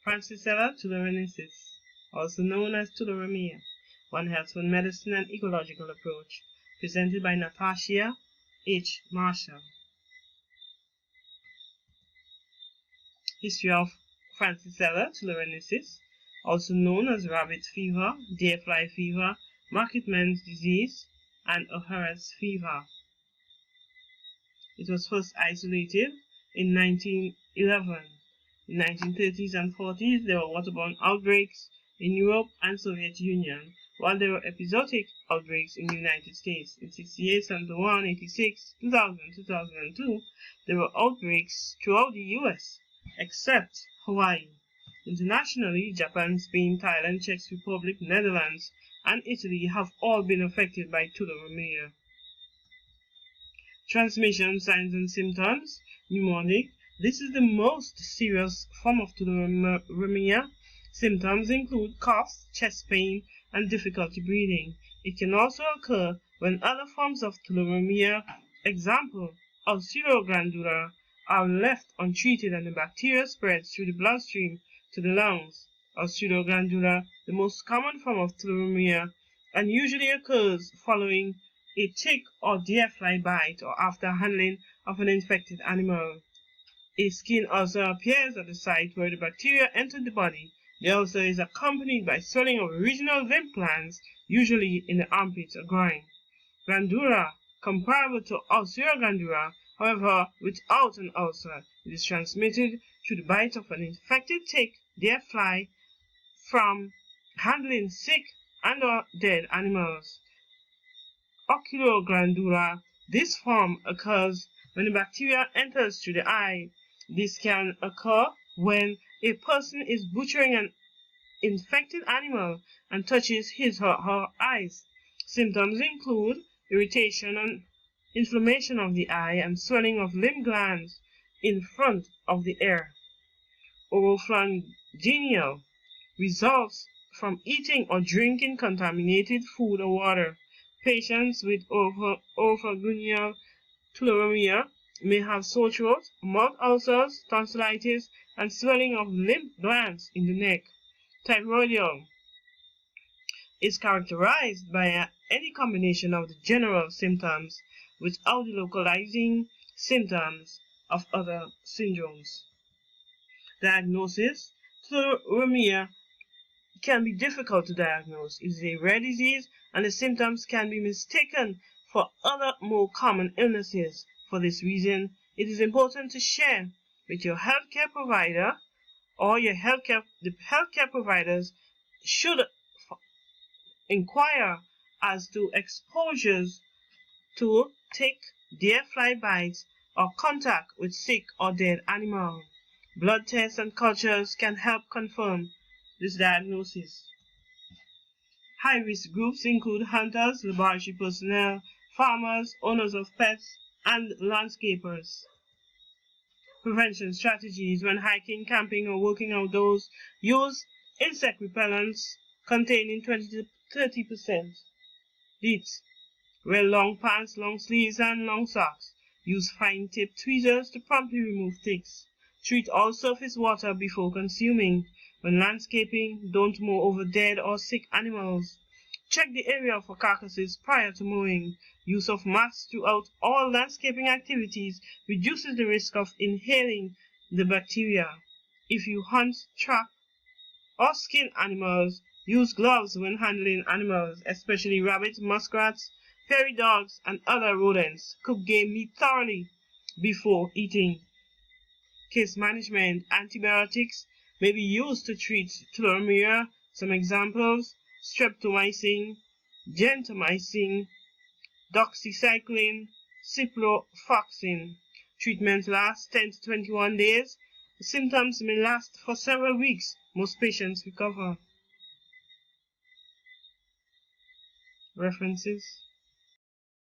Francisella tularensis, also known as tularemia, one health food medicine and ecological approach, presented by Natasha H. Marshall. History of Francisella tularensis, also known as rabbit fever, deer fly fever, marketman's disease, and O'Hara's fever. It was first isolated in 1911. In the 1930s and 40s, there were waterborne outbreaks in Europe and Soviet Union, while there were episodic outbreaks in the United States. In 68, 71, 86, 2000, 2002, there were outbreaks throughout the US, except Hawaii. Internationally, Japan, Spain, Thailand, Czech Republic, Netherlands, and Italy have all been affected by tularemia. Transmission, signs and symptoms. Pneumonic. This is the most serious form of tularemia. Symptoms include cough, chest pain, and difficulty breathing. It can also occur when other forms of tularemia, example, ulcerative glandular, are left untreated and the bacteria spreads through the bloodstream to the lungs. Ulcerative glandular, the most common form of tularemia, and usually occurs following a tick or deer fly bite or after handling of an infected animal. A skin ulcer appears at the site where the bacteria entered the body. The ulcer is accompanied by swelling of regional lymph glands, usually in the armpits or groin. Glandula, comparable to ulcerative glandular, however, without an ulcer. It is transmitted through the bite of an infected tick, deer fly, from handling sick and or dead animals. Oculoglandular. This form occurs when the bacteria enters through the eye. This can occur when a person is butchering an infected animal and touches his or her eyes. Symptoms include irritation and inflammation of the eye and swelling of lymph glands in front of the ear. Oropharyngea results from eating or drinking contaminated food or water. Patients with oropharyngeal tularemia may have sore throat, mouth ulcers, tonsillitis, and swelling of lymph glands in the neck. Thyroidal is characterized by any combination of the general symptoms without the localizing symptoms of other syndromes. Diagnosis. Tularemia can be difficult to diagnose. It is a rare disease and the symptoms can be mistaken for other more common illnesses. For this reason, it is important to share with your healthcare provider or the healthcare providers should inquire as to exposures to tick, deer fly bites, or contact with sick or dead animal. Blood tests and cultures can help confirm this diagnosis. High-risk groups include hunters, laboratory personnel, farmers, owners of pets, and landscapers. Prevention strategies. When hiking, camping, or working outdoors, use insect repellents containing 20 to 30% DEET. Wear long pants, long sleeves, and long socks. Use fine-tipped tweezers to promptly remove ticks. Treat all surface water before consuming. When landscaping, don't mow over dead or sick animals. Check the area for carcasses prior to mowing. Use of masks throughout all landscaping activities reduces the risk of inhaling the bacteria. If you hunt, trap, or skin animals, use gloves when handling animals, especially rabbits, muskrats, prairie dogs, and other rodents. Cook game meat thoroughly before eating. Case management. Antibiotics may be used to treat tularemia. Some examples: streptomycin, gentamicin, doxycycline, ciprofloxacin. Treatment lasts 10 to 21 days. The symptoms may last for several weeks. Most patients recover. References.